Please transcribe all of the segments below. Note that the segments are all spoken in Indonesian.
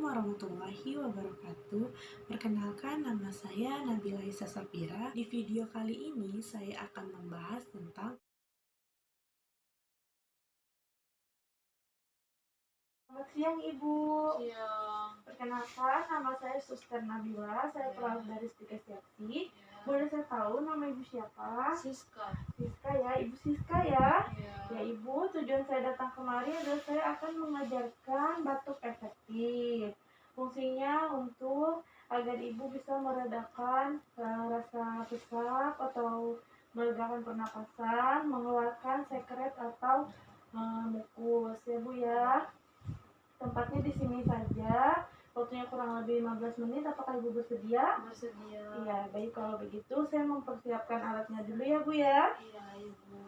warahmatullahi wabarakatuh. Perkenalkan, nama saya Nabila Isa Safira. Di video kali ini saya akan membahas tentang Selamat siang Ibu. Siang. Perkenalkan, nama saya Suster Nabila. Saya perawat dari Stika Siapsi. Boleh saya tahu nama Ibu siapa? Siska. Siska ya, Ibu Siska ya. Ya. Ya Ibu, tujuan saya datang kemari adalah saya akan mengajarkan batuk efektif. Fungsinya untuk agar Ibu bisa meredakan rasa sesak atau melegakan pernapasan, mengeluarkan sekret atau mukus ya Bu ya. Tempatnya di sini saja. Waktunya kurang lebih 15 menit. Apakah Ibu bersedia? Bersedia. Iya, baik, kalau begitu saya mempersiapkan alatnya dulu ya Bu ya. Iya, Ibu.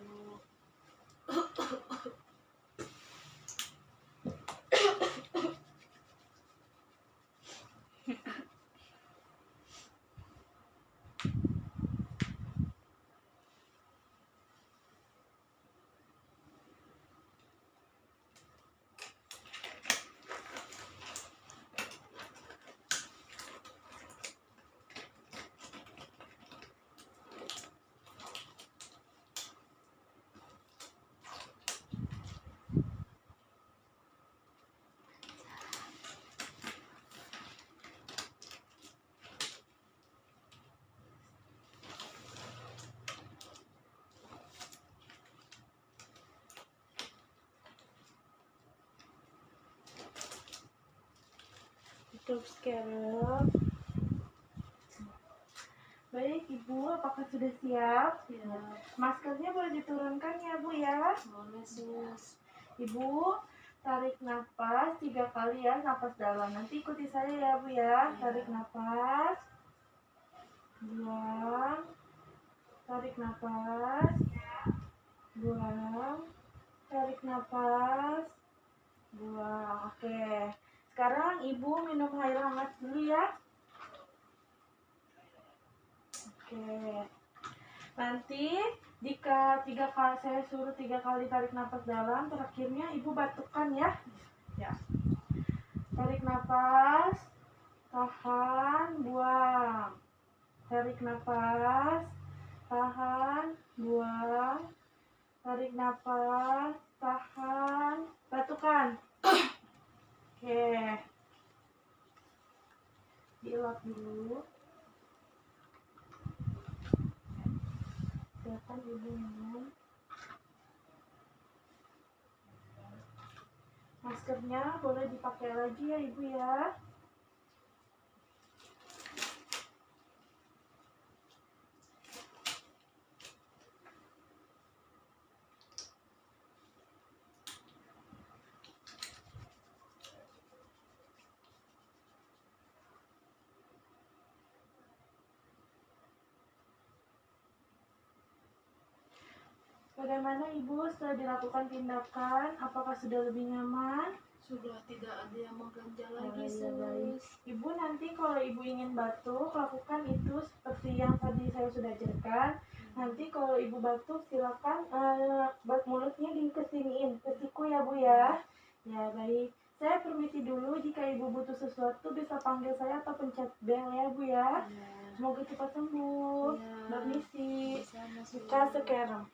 Tutup scarab. Baik Ibu, apakah sudah siap? Ya. Maskernya boleh diturunkan ya Bu ya. Boleh, Sus. Ibu tarik nafas 3 kali ya, nafas dalam. Nanti ikuti saya ya Bu ya. Tarik nafas, buang, tarik nafas, buang, tarik nafas, buang. Oke, sekarang Ibu minum air hangat dulu ya. Oke, nanti jika 3 kali saya suruh 3 kali tarik nafas dalam, terakhirnya Ibu batukkan ya. Ya. Tarik nafas, tahan, buang. Tarik nafas, tahan, buang. Tarik nafas, tahan, batukkan. Oke. Dielap dulu. Silakan Ibu minum. Maskernya boleh dipakai lagi ya Ibu ya. Bagaimana Ibu setelah dilakukan tindakan? Apakah sudah lebih nyaman? Sudah tidak ada yang mengganjal lagi, Ya, baik. Sus. Ibu nanti kalau Ibu ingin batuk, lakukan itu seperti yang tadi saya sudah ajarkan. Nanti kalau Ibu batuk, silakan mulutnya dikesiniin, ke siku ya Bu ya. Ya baik. Saya permisi dulu, jika Ibu butuh sesuatu bisa panggil saya atau pencet bel ya Bu ya. Ya. Semoga cepat sembuh. Ya. Permisi. Sama, Sus. Buka sekarang.